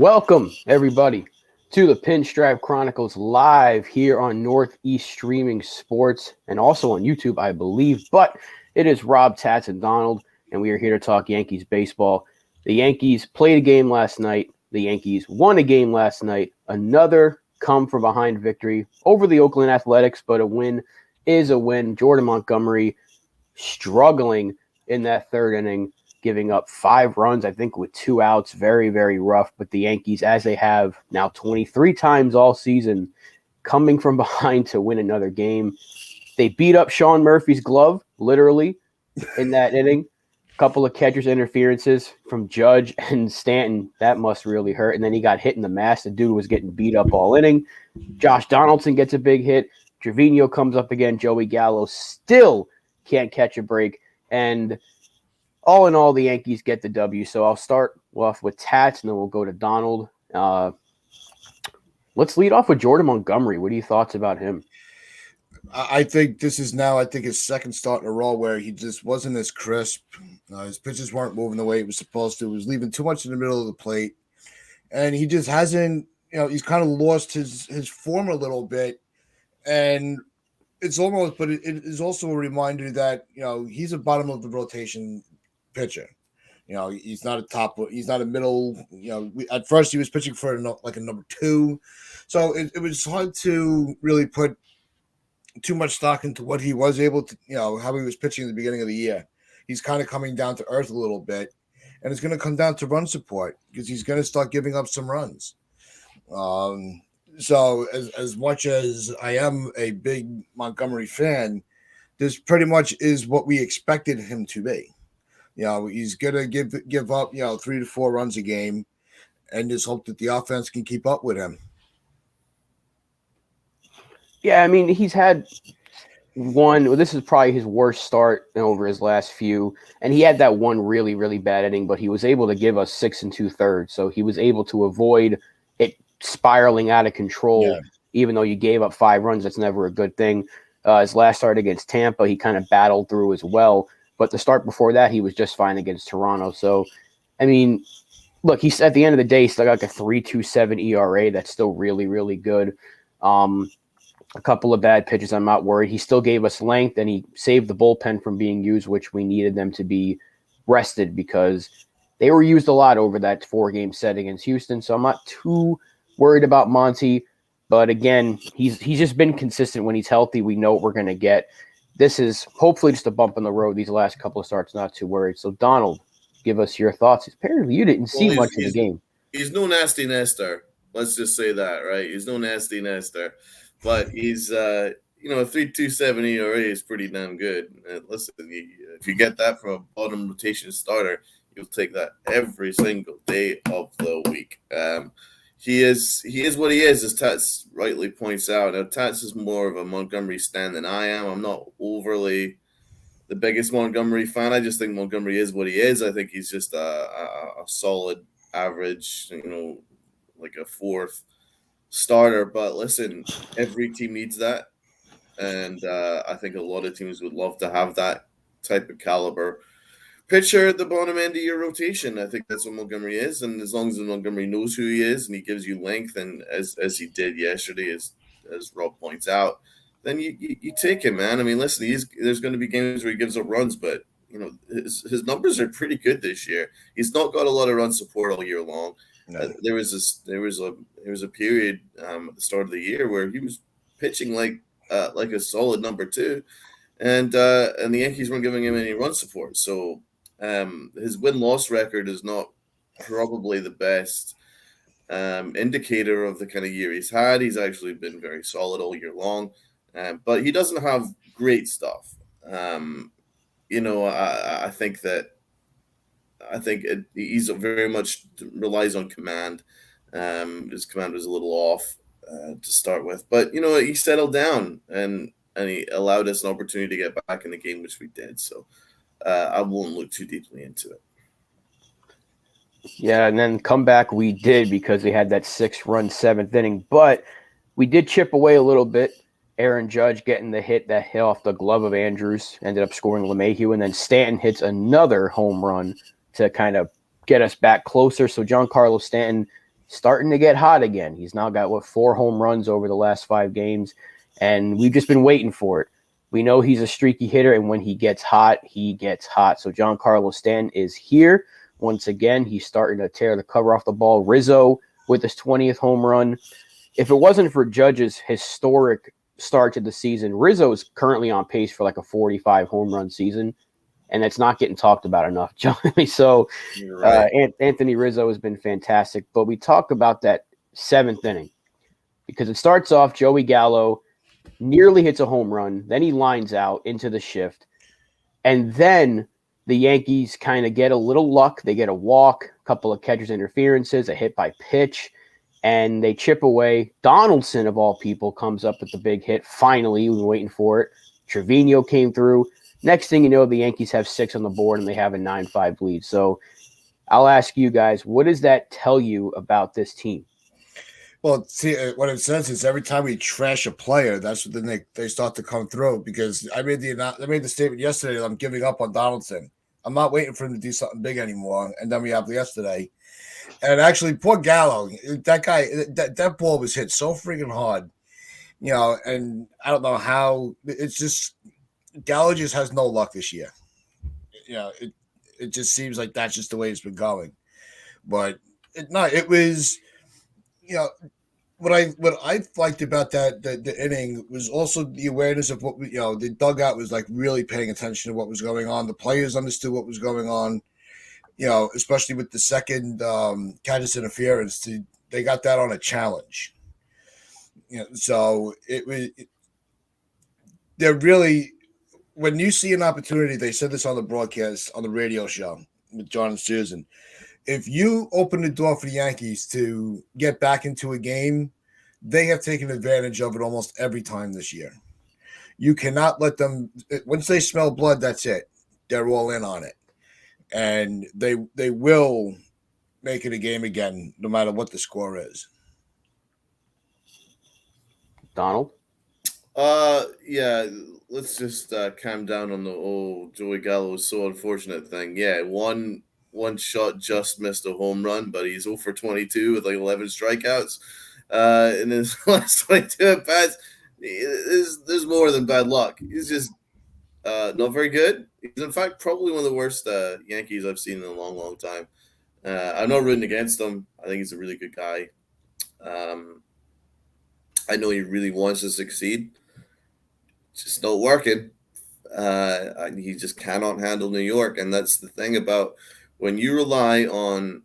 Welcome, everybody, to the Pinstripe Chronicles live here on Northeast Streaming Sports and also on YouTube, I believe. But it is Rob, Tats, and Donald, and we are here to talk Yankees baseball. The Yankees played a game last night. The Yankees won a game last night. Another come-from-behind victory over the Oakland Athletics, but a win is a win. Jordan Montgomery struggling in that third inning, giving up 5 runs, I think, with 2 outs. Very, very rough. But the Yankees, as they have now 23 times all season, coming from behind to win another game. They beat up Sean Murphy's glove, literally, in that inning. A couple of catcher's interferences from Judge and Stanton. That must really hurt. And then he got hit in the mask. The dude was getting beat up all inning. Josh Donaldson gets a big hit. Trevino comes up again. Joey Gallo still can't catch a break. And all in all, the Yankees get the W. So I'll start off with Tats, and then we'll go to Donald. Let's lead off with Jordan Montgomery. What are your thoughts about him? I think this is now, his second start in a row where he just wasn't as crisp. His pitches weren't moving the way he was supposed to. He was leaving too much in the middle of the plate. And he just hasn't, he's kind of lost his form a little bit. And it's almost, but it is also a reminder that, he's a bottom of the rotation pitcher. He's not a top, he's not a middle, at first he was pitching for like a number 2. So it was hard to really put too much stock into what he was able to, how he was pitching at the beginning of the year. He's kind of coming down to earth a little bit, and it's going to come down to run support because he's going to start giving up some runs. So as much as I am a big Montgomery fan, this pretty much is what we expected him to be. He's going to give up, 3 to 4 runs a game and just hope that the offense can keep up with him. Yeah, I mean, he's had this is probably his worst start over his last few, and he had that one really, really bad inning, but he was able to give us 6 2/3, so he was able to avoid it spiraling out of control. Yeah. Even though you gave up 5 runs, that's never a good thing. His last start against Tampa, he kind of battled through as well, but the start before that, he was just fine against Toronto. So, I mean, look, he's at the end of the day, he's still got like a 3.27 ERA. That's still really, really good. A couple of bad pitches, I'm not worried. He still gave us length, and he saved the bullpen from being used, which we needed them to be rested because they were used a lot over that 4-game set against Houston. So I'm not too worried about Monty. But again, he's just been consistent when he's healthy. We know what we're going to get. This is hopefully just a bump in the road. These last couple of starts, not too worried. So Donald, give us your thoughts. Apparently you didn't see much of the game. He's no nasty Nestor. Let's just say that, right? He's no nasty Nestor. But he's, a 3.27 ERA is pretty damn good. And listen, if you get that from a bottom rotation starter, you'll take that every single day of the week. He is what he is, as Tats rightly points out. Now, Tats is more of a Montgomery stan than I am. I'm not overly the biggest Montgomery fan. I just think Montgomery is what he is. I think he's just a solid average, like a 4th starter. But listen, every team needs that, and I think a lot of teams would love to have that type of caliber pitcher at the bottom end of your rotation. I think that's what Montgomery is, and as long as Montgomery knows who he is and he gives you length, and as he did yesterday, as Rob points out, then you take him, man. I mean, listen, there's going to be games where he gives up runs, but his numbers are pretty good this year. He's not got a lot of run support all year long. No. There was a period at the start of the year where he was pitching like a solid number 2, and the Yankees weren't giving him any run support. So his win-loss record is not probably the best indicator of the kind of year he's had. He's actually been very solid all year long, but he doesn't have great stuff. I think he's very much relies on command. His command was a little off to start with, but he settled down and he allowed us an opportunity to get back in the game, which we did. So I won't look too deeply into it. Yeah, and then come back we did because they had that 6-run 7th inning, but we did chip away a little bit. Aaron Judge getting the hit off the glove of Andrews, ended up scoring LeMahieu, and then Stanton hits another home run to kind of get us back closer. So Giancarlo Stanton starting to get hot again. He's now got, 4 home runs over the last 5 games, and we've just been waiting for it. We know he's a streaky hitter, and when he gets hot, he gets hot. So Giancarlo Stanton is here. Once again, he's starting to tear the cover off the ball. Rizzo with his 20th home run. If it wasn't for Judge's historic start to the season, Rizzo is currently on pace for like a 45 home run season, and that's not getting talked about enough, Johnny. So Right. Anthony Rizzo has been fantastic. But we talk about that 7th inning because it starts off Joey Gallo nearly hits a home run. Then he lines out into the shift. And then the Yankees kind of get a little luck. They get a walk, a couple of catcher's interferences, a hit by pitch, and they chip away. Donaldson, of all people, comes up with the big hit. Finally, we've been waiting for it. Trevino came through. Next thing you know, the Yankees have 6 on the board, and they have a 9-5 lead. So I'll ask you guys, what does that tell you about this team? Well, see, what it says is every time we trash a player, that's when they start to come through. Because I made the statement yesterday that I'm giving up on Donaldson. I'm not waiting for him to do something big anymore. And then we have yesterday, and actually, poor Gallo, that guy, that ball was hit so freaking hard, And I don't know how. It's just Gallo just has no luck this year. It just seems like that's just the way it's been going. But it was. What I liked about the inning was also the awareness of what the dugout was like really paying attention to what was going on. The players understood what was going on, especially with the second catcher's interference. They got that on a challenge. So they're really, when you see an opportunity, they said this on the broadcast on the radio show with John and Susan. If you open the door for the Yankees to get back into a game, they have taken advantage of it almost every time this year. You cannot let them, once they smell blood, that's it. They're all in on it. And they will make it a game again, no matter what the score is. Donald? Yeah, let's just calm down on the old Joey Gallo was so unfortunate thing. Yeah, one shot just missed a home run, but he's 0 for 22 with like 11 strikeouts. In his last 22 at bats, there's more than bad luck. He's just not very good. He's in fact probably one of the worst Yankees I've seen in a long, long time. I'm not rooting against him. I think he's a really good guy. I know he really wants to succeed. It's just not working. He just cannot handle New York, and that's the thing about when you rely on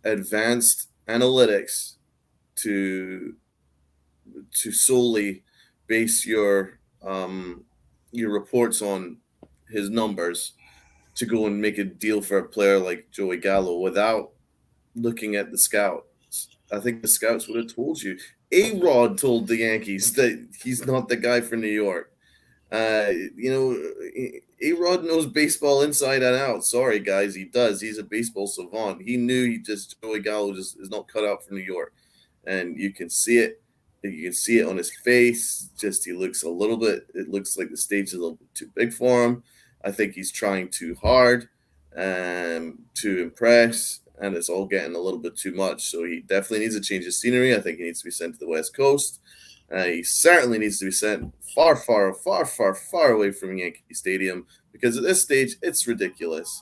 advanced analytics to solely base your reports on his numbers to go and make a deal for a player like Joey Gallo without looking at the scouts. I think the scouts would have told you. A-Rod told the Yankees that he's not the guy for New York. A-Rod knows baseball inside and out. Sorry, guys, he does. He's a baseball savant. He knew Joey Gallo just is not cut out for New York, and you can see it. You can see it on his face. Just he looks a little bit. It looks like the stage is a little bit too big for him. I think he's trying too hard to impress, and it's all getting a little bit too much. So he definitely needs a change of scenery. I think he needs to be sent to the West Coast. He certainly needs to be sent far, far, far, far, far away from Yankee Stadium because at this stage it's ridiculous.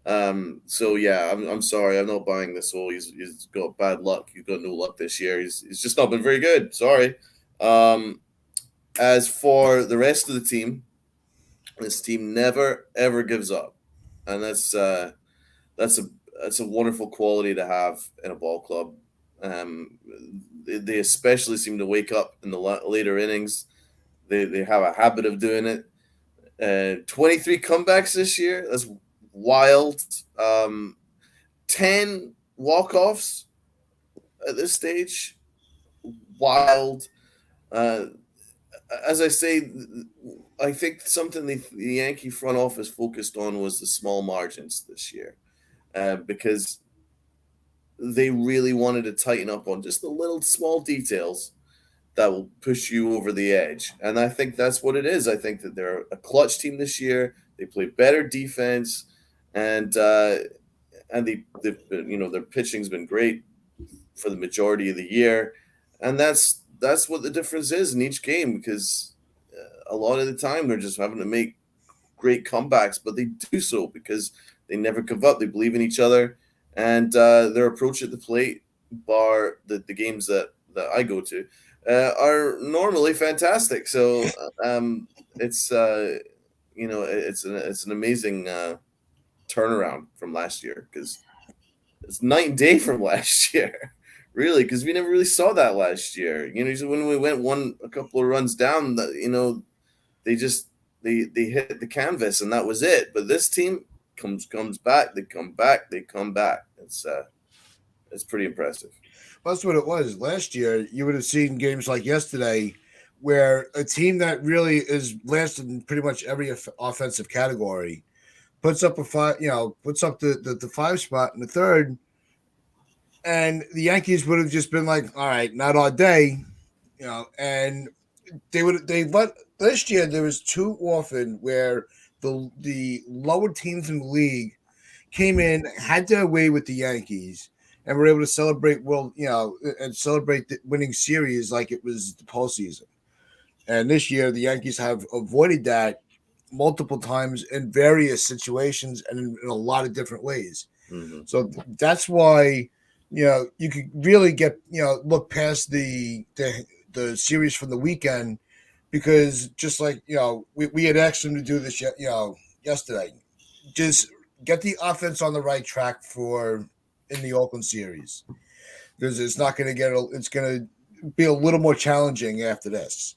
So yeah, I'm sorry, I'm not buying this whole he's got bad luck. He's got no luck this year. He's just not been very good. Sorry. As for the rest of the team, this team never ever gives up, and that's a wonderful quality to have in a ball club. They especially seem to wake up in the later innings. They have a habit of doing it. 23 comebacks this year. That's wild. 10 walk-offs at this stage. Wild. As I say, I think something the Yankee front office focused on was the small margins this year. Because they really wanted to tighten up on just the little small details that will push you over the edge. And I think that's what it is. I think that they're a clutch team this year. They play better defense, and their pitching's been great. for the majority of the year, and that's what the difference is in each game, because a lot of the time they're just having to make great comebacks, but they do so because they never give up. They believe in each other, and their approach at the plate, bar the games that I go to, are normally fantastic. So it's it's an amazing turnaround from last year, because it's night and day from last year. Really, because we never really saw that last year. Usually when we went a couple of runs down, they just they hit the canvas and that was it. But this team comes back, they come back, they come back. It's pretty impressive. Well, that's what it was. Last year, you would have seen games like yesterday where a team that really is last in pretty much every offensive category puts up a five, puts up the five spot in the third, and the Yankees would have just been like, all right, not our day, and they let last year there was too often where the lower teams in the league came in, had their way with the Yankees, and were able to celebrate and celebrate the winning series like it was the postseason. And this year the Yankees have avoided that multiple times in various situations and in a lot of different ways. Mm-hmm. So that's why you could really get look past the series from the weekend, because just like we had asked them to do this yesterday, just get the offense on the right track for in the Oakland series, because it's not going to it's going to be a little more challenging after this.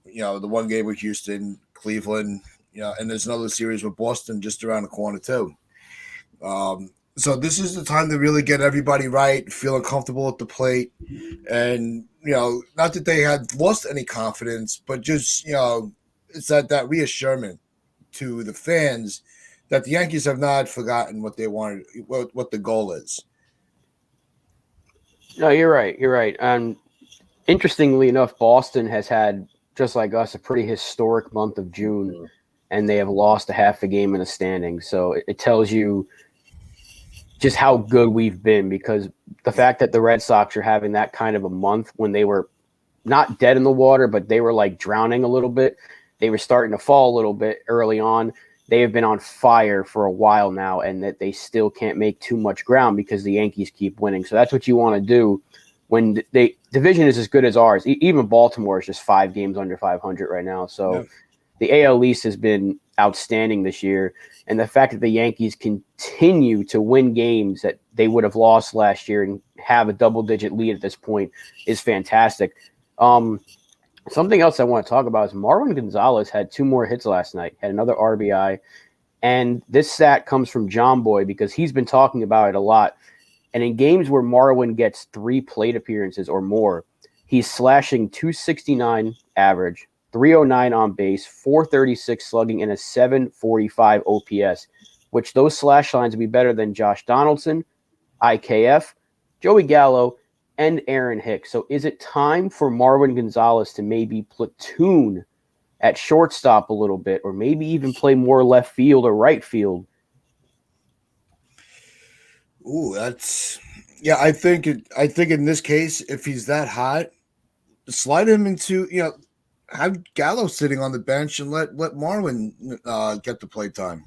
The one game with Houston, Cleveland, and there's another series with Boston just around the corner too. So this is the time to really get everybody right, feeling comfortable at the plate, and not that they had lost any confidence, but just it's that reassurance to the fans that the Yankees have not forgotten what they wanted, what the goal is. No, you're right. You're right. Interestingly enough, Boston has had, just like us, a pretty historic month of June, and they have lost a half a game in the standings. So it tells you just how good we've been, because the fact that the Red Sox are having that kind of a month when they were not dead in the water, but they were like drowning a little bit. They were starting to fall a little bit early on. They have been on fire for a while now, and that they still can't make too much ground because the Yankees keep winning. So that's what you want to do when the division is as good as ours. Even Baltimore is just 5 games under 500 right now. So the AL East has been outstanding this year. And the fact that the Yankees continue to win games that they would have lost last year and have a double-digit lead at this point is fantastic. Something else I want to talk about is Marwin Gonzalez had 2 more hits last night, had another RBI. And this stat comes from John Boy because he's been talking about it a lot. And in games where Marwin gets 3 plate appearances or more, he's slashing 269 average, 309 on base, 436 slugging, and a 745 OPS, which those slash lines would be better than Josh Donaldson, IKF, Joey Gallo, and Aaron Hicks. So is it time for Marwin Gonzalez to maybe platoon at shortstop a little bit, or maybe even play more left field or right field? Ooh, I think in this case, if he's that hot, slide him into have Gallo sitting on the bench and let Marwin get the play time.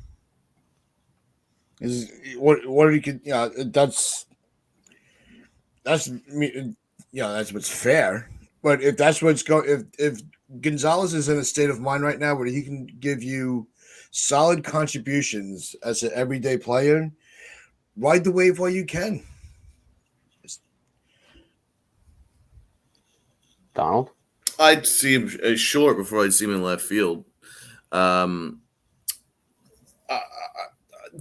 Is what he could that's that's what's fair. But if that's what's going, if Gonzalez is in a state of mind right now where he can give you solid contributions as an everyday player, ride the wave while you can. Donald? I'd see him short before I'd see him in left field. But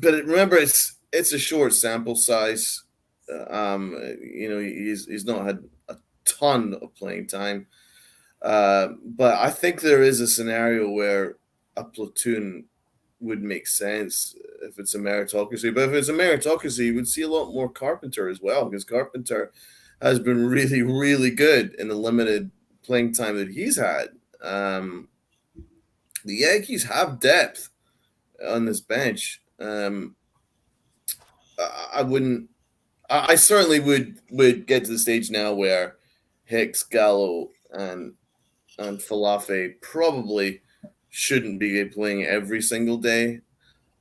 remember, it's a short sample size. He's not had a ton of playing time. But I think there is a scenario where a platoon would make sense if it's a meritocracy. But if it's a meritocracy, you would see a lot more Carpenter as well, because Carpenter has been really, really good in the limited playing time that he's had. The Yankees have depth on this bench. I wouldn't I certainly would get to the stage now where Hicks, Gallo, and Falafel probably shouldn't be playing every single day.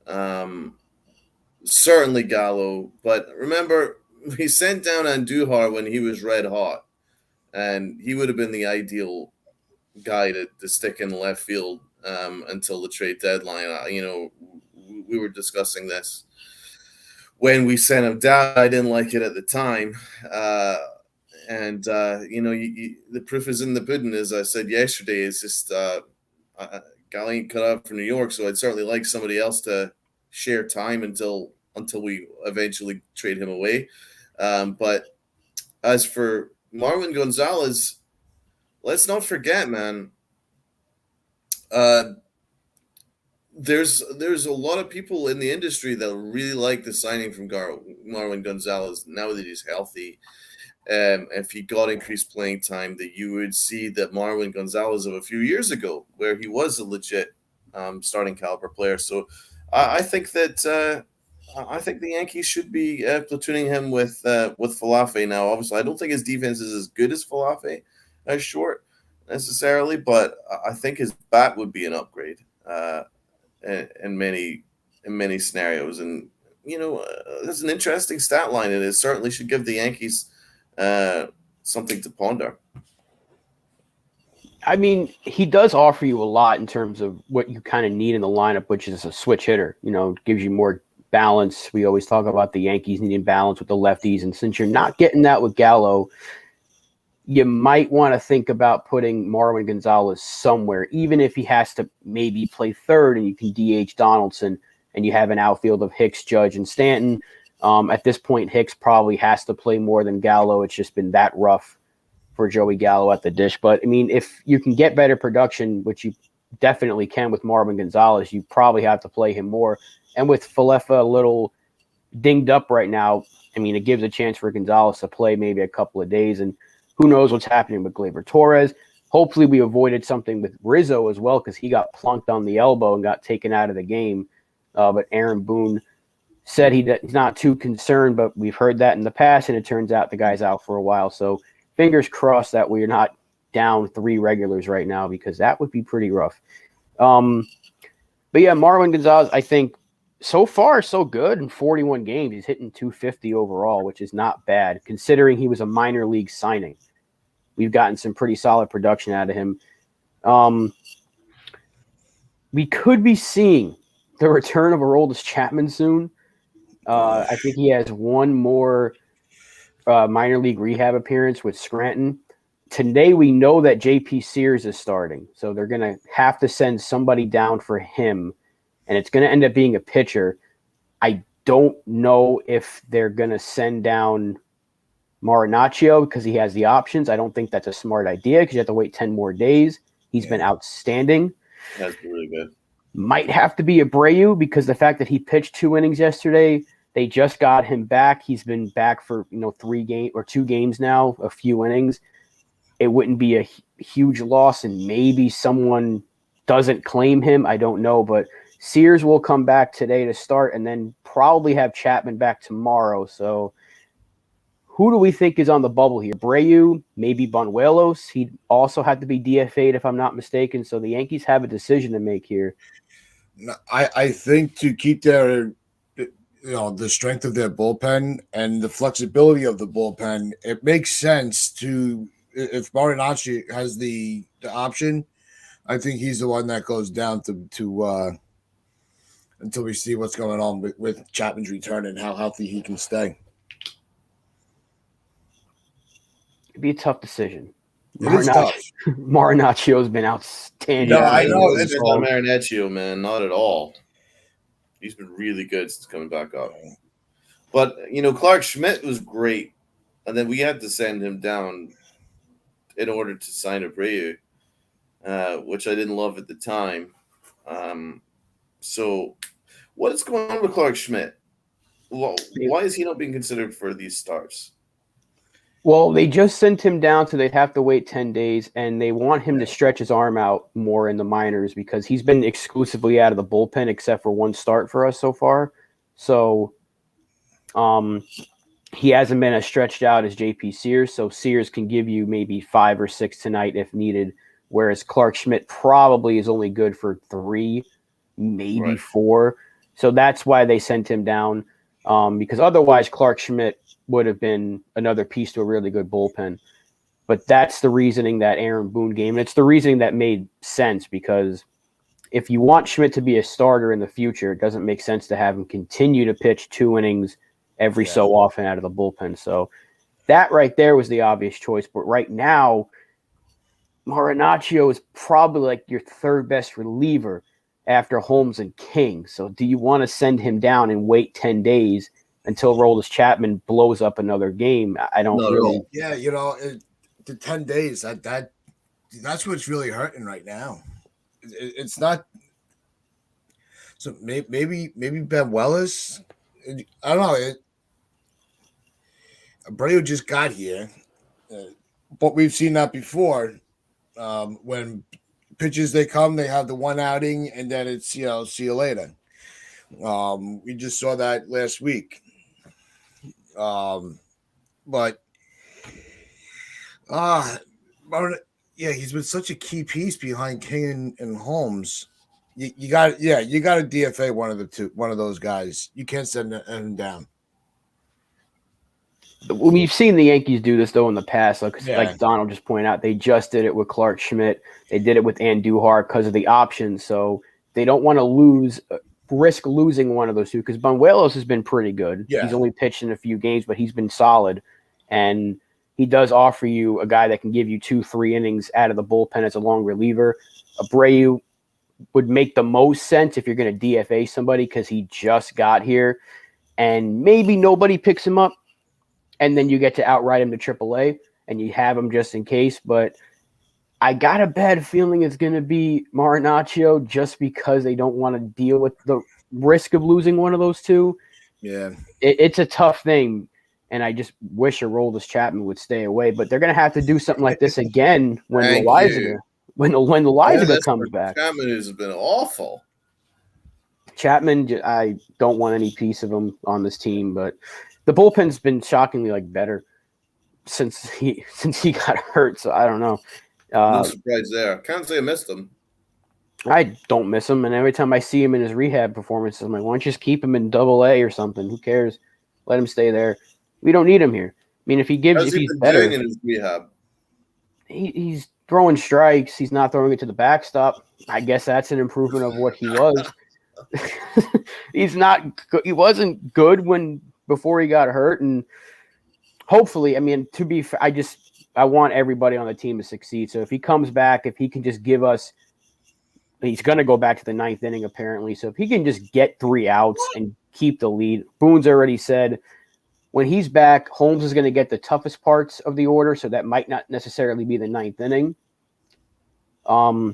Um, Certainly Gallo, but remember we sent down Andujar when he was red hot, and he would have been the ideal guy to stick in left field until the trade deadline. We were discussing this when we sent him down. I didn't like it at the time. The proof is in the pudding, as I said yesterday. It's just Gal ain't cut out for New York, so I'd certainly like somebody else to share time until we eventually trade him away. But as for Marwin Gonzalez, let's not forget, man. There's a lot of people in the industry that really like the signing from Marwin Gonzalez now that he's healthy. If he got increased playing time, that you would see that Marwin Gonzalez of a few years ago, where he was a legit starting caliber player. So I think that I think the Yankees should be platooning him with Falafel now. Obviously, I don't think his defense is as good as Falafel as short necessarily, but I think his bat would be an upgrade in many scenarios. And there's an interesting stat line, and it certainly should give the Yankees something to ponder. I mean, he does offer you a lot in terms of what you kind of need in the lineup, which is a switch hitter. Gives you more balance. We always talk about the Yankees needing balance with the lefties, and since you're not getting that with Gallo, you might want to think about putting Marwin Gonzalez somewhere, even if he has to maybe play third and you can DH Donaldson and you have an outfield of Hicks, Judge, and Stanton. At this point, Hicks probably has to play more than Gallo. It's just been that rough for Joey Gallo at the dish. But, I mean, if you can get better production, which you definitely can with Marwin Gonzalez, you probably have to play him more. And with Falefa a little dinged up right now, I mean, it gives a chance for Gonzalez to play maybe a couple of days. And who knows what's happening with Gleyber Torres. Hopefully we avoided something with Rizzo as well, because he got plunked on the elbow and got taken out of the game. But Aaron Boone said he's not too concerned, but we've heard that in the past, and it turns out the guy's out for a while. So fingers crossed that we're not down 3 regulars right now, because that would be pretty rough. But yeah, Marwin Gonzalez, I think so far so good. In 41 games, he's hitting 250 overall, which is not bad considering he was a minor league signing. We've gotten some pretty solid production out of him. We could be seeing the return of Aroldis Chapman soon. I think he has one more minor league rehab appearance with Scranton. Today, we know that J.P. Sears is starting, so they're going to have to send somebody down for him, and it's going to end up being a pitcher. I don't know if they're going to send down Marinaccio because he has the options. I don't think that's a smart idea because you have to wait 10 more days. He's been outstanding. That's really good. Might have to be Abreu because the fact that he pitched 2 innings yesterday, they just got him back. He's been back for 2 games now, a few innings. It wouldn't be a huge loss, and maybe someone doesn't claim him. I don't know, but Sears will come back today to start and then probably have Chapman back tomorrow. So who do we think is on the bubble here? Abreu, maybe Banuelos. He also had to be DFA'd if I'm not mistaken. So the Yankees have a decision to make here. I think to keep their the strength of their bullpen and the flexibility of the bullpen, it makes sense to, if Marinaccio has the option, I think he's the one that goes down to until we see what's going on with Chapman's return and how healthy he can stay. It'd be a tough decision. It is tough. Marinaccio's been outstanding. No, I know. It's not Marinaccio, man. Not at all. He's been really good since coming back up. But, Clark Schmidt was great. And then we had to send him down in order to sign Abreu, which I didn't love at the time. So what is going on with Clark Schmidt? Well, why is he not being considered for these starts? Well, they just sent him down, so they'd have to wait 10 days, and they want him to stretch his arm out more in the minors because he's been exclusively out of the bullpen except for one start for us so far. So he hasn't been as stretched out as JP Sears, so Sears can give you maybe 5 or 6 tonight if needed, whereas Clark Schmidt probably is only good for 3, maybe 4. So that's why they sent him down, because otherwise Clark Schmidt would have been another piece to a really good bullpen. But that's the reasoning that Aaron Boone gave, and it's the reasoning that made sense, because if you want Schmidt to be a starter in the future, it doesn't make sense to have him continue to pitch 2 innings every so often out of the bullpen. So that right there was the obvious choice. But right now, Marinaccio is probably like your third best reliever after Holmes and King. So do you want to send him down and wait 10 days until Roldis Chapman blows up another game? I don't really. Yeah, the 10 days, that's what's really hurting right now. It's not. So maybe Ben Wells. I don't know. Abreu just got here, but we've seen that before. When pitches they come, they have the one outing, and then it's see you later. We just saw that last week. But he's been such a key piece behind King and Holmes. You got to DFA one of those guys. You can't send him down. We've seen the Yankees do this though in the past, like Donald just pointed out. They just did it with Clark Schmidt. They did it with Andujar because of the options. So they don't want to risk losing one of those two, because Banuelos has been pretty good. Yeah. He's only pitched in a few games, but he's been solid, and he does offer you a guy that can give you 2-3 innings out of the bullpen as a long reliever. Abreu would make the most sense if you're going to DFA somebody, because he just got here, and maybe nobody picks him up, and then you get to outright him to AAA, and you have him just in case. But I got a bad feeling it's going to be Marinaccio, just because they don't want to deal with the risk of losing one of those two. Yeah. It's a tough thing, and I just wish Aroldis Chapman would stay away. But they're going to have to do something like this again when Loizaga comes back. Chapman has been awful. Chapman, I don't want any piece of him on this team, but the bullpen's been shockingly better since he got hurt. So I don't know. No surprise there. Can't say I missed him. I don't miss him, and every time I see him in his rehab performances, I'm like, why don't you just keep him in AA or something? Who cares? Let him stay there. We don't need him here. I mean, if he's better, doing in his rehab? He's throwing strikes. He's not throwing it to the backstop. I guess that's an improvement of what he was. He wasn't good before he got hurt, and hopefully, I mean, to be fair, I want everybody on the team to succeed. So if he comes back, if he can just give us, he's going to go back to the 9th inning apparently. So if he can just get 3 outs and keep the lead, Boone's already said when he's back, Holmes is going to get the toughest parts of the order. So that might not necessarily be the 9th inning. But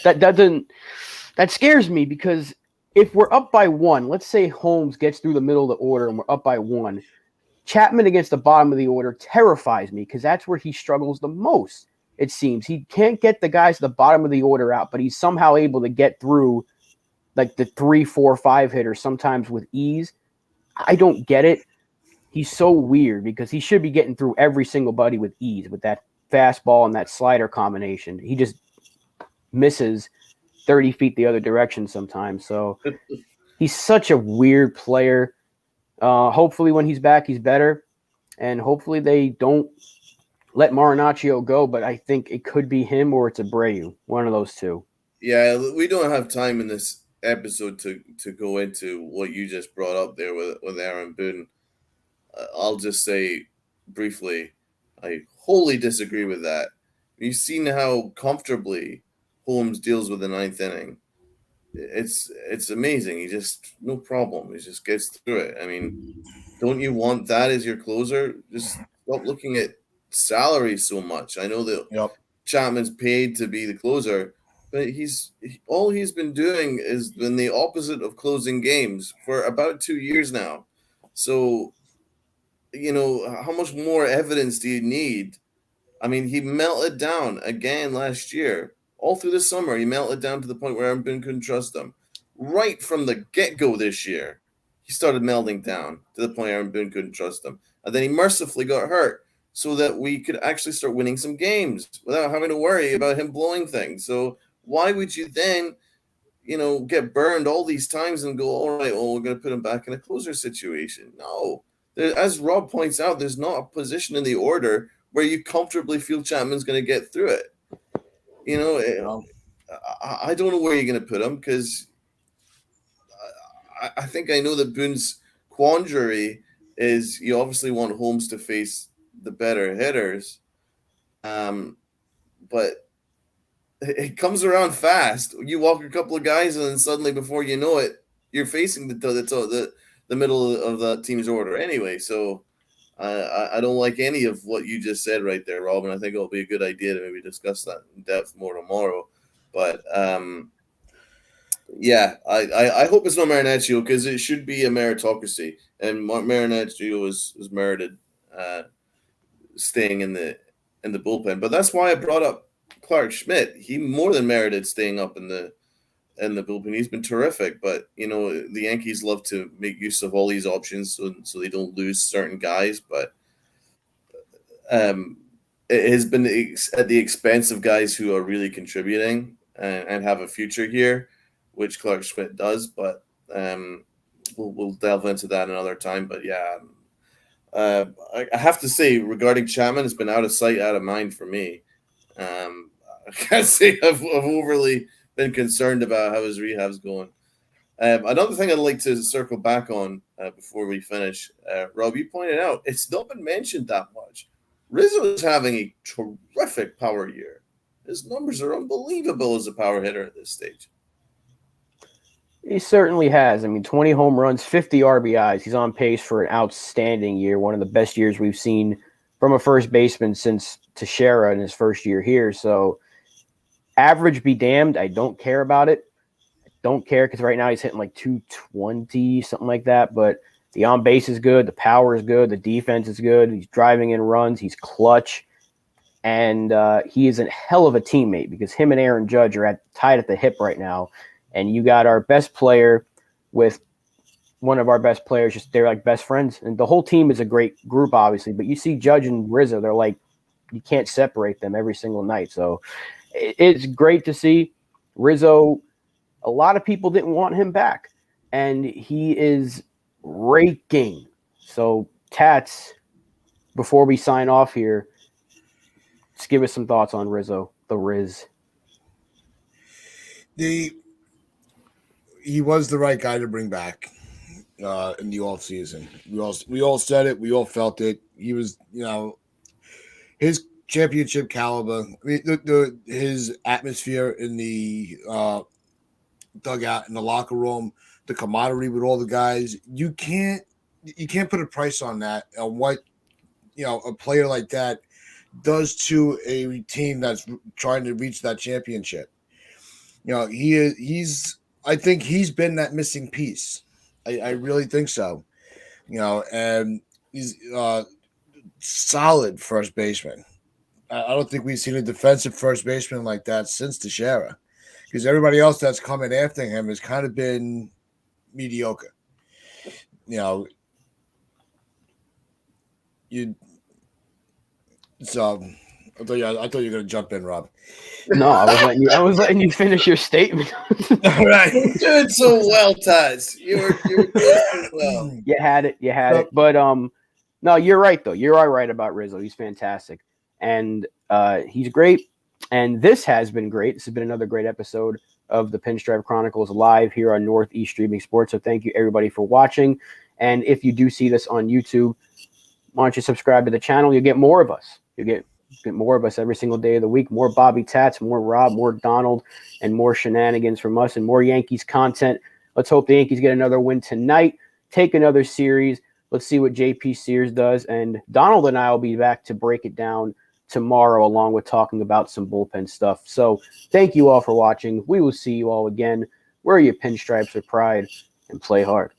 that scares me, because if we're up by 1, let's say Holmes gets through the middle of the order and we're up by 1, Chapman against the bottom of the order terrifies me, because that's where he struggles the most, it seems. He can't get the guys at the bottom of the order out, but he's somehow able to get through like the 3, 4, 5 hitters sometimes with ease. I don't get it. He's so weird, because he should be getting through every single buddy with ease with that fastball and that slider combination. He just misses 30 feet the other direction sometimes. So he's such a weird player. Hopefully when he's back, he's better, and hopefully they don't let Marinaccio go, but I think it could be him or it's Abreu, one of those two. Yeah, we don't have time in this episode to go into what you just brought up there with Aaron Boone. I'll just say briefly, I wholly disagree with that. You've seen how comfortably Holmes deals with the 9th inning. It's amazing. He just, no problem. He just gets through it. I mean, don't you want that as your closer? Just stop looking at salary so much. I know that Chapman's paid to be the closer, but all he's been doing is been the opposite of closing games for about 2 years now. So, how much more evidence do you need? I mean, he melted down again last year. All through the summer, he melted down to the point where Aaron Boone couldn't trust him. Right from the get-go this year, he started melding down to the point Aaron Boone couldn't trust him. And then he mercifully got hurt so that we could actually start winning some games without having to worry about him blowing things. So why would you then, get burned all these times and go, all right, well, we're going to put him back in a closer situation? No. As Rob points out, there's not a position in the order where you comfortably feel Chapman's going to get through it. I don't know where you're going to put him, because I think I know that Boone's quandary is you obviously want Holmes to face the better hitters, but it comes around fast. You walk a couple of guys, and then suddenly, before you know it, you're facing the middle of that team's order anyway. So I don't like any of what you just said right there, Robin. I think it'll be a good idea to maybe discuss that in depth more tomorrow. But yeah, I hope it's not Marinaccio, because it should be a meritocracy, and Marinaccio was merited staying in the bullpen. But that's why I brought up Clark Schmidt. He more than merited staying up in the bullpen. He's been terrific, but the Yankees love to make use of all these options so they don't lose certain guys. But it has been at the expense of guys who are really contributing and have a future here, which Clark Schmidt does. But we'll delve into that another time. But yeah, I have to say, regarding Chapman, it's been out of sight, out of mind for me. I can't say I've overly been concerned about how his rehab's going. Another thing I'd like to circle back on before we finish, Rob, you pointed out it's not been mentioned that much. Rizzo is having a terrific power year. His numbers are unbelievable as a power hitter at this stage. He certainly has. I mean, 20 home runs, 50 RBIs. He's on pace for an outstanding year, one of the best years we've seen from a first baseman since Teixeira in his first year here. So average be damned. I don't care about it. I don't care, because right now he's hitting like 220, something like that. But the on base is good. The power is good. The defense is good. He's driving in runs. He's clutch. And he is a hell of a teammate, because him and Aaron Judge are tied at the hip right now. And you got our best player with one of our best players. Just they're like best friends. And the whole team is a great group, obviously. But you see Judge and Rizzo, they're like, you can't separate them every single night. So it's great to see. Rizzo, a lot of people didn't want him back, and he is raking. So Tats, before we sign off here, just give us some thoughts on Rizzo, the Riz. He was the right guy to bring back in the off season. We all said it. We all felt it. He was, his championship caliber. I mean, his atmosphere in the dugout, in the locker room, the camaraderie with all the guys. You can't put a price on that. On what a player like that does to a team that's trying to reach that championship. I think he's been that missing piece. I really think so. And he's solid first baseman. I don't think we've seen a defensive first baseman like that since Teixeira, because everybody else that's coming after him has kind of been mediocre. So I thought you were going to jump in, Rob. No, I was letting you finish your statement. All right. You're doing so well, Tats. You're doing so well. You had it. But no, you're right though. You're all right about Rizzo. He's fantastic, and he's great. And this has been great. This has been another great episode of the Pinstripe Chronicles live here on Northeast Streaming Sports. So thank you everybody for watching. And if you do see this on YouTube, why don't you subscribe to the channel? You'll get more of us. You'll get more of us every single day of the week. More Bobby Tats, more Rob, more Donald, and more shenanigans from us, and more Yankees content. Let's hope the Yankees get another win tonight, take another series. Let's see what JP Sears does. And Donald and I will be back to break it down tomorrow, along with talking about some bullpen stuff. So thank you all for watching. We will see you all again. Wear your pinstripes with pride and play hard.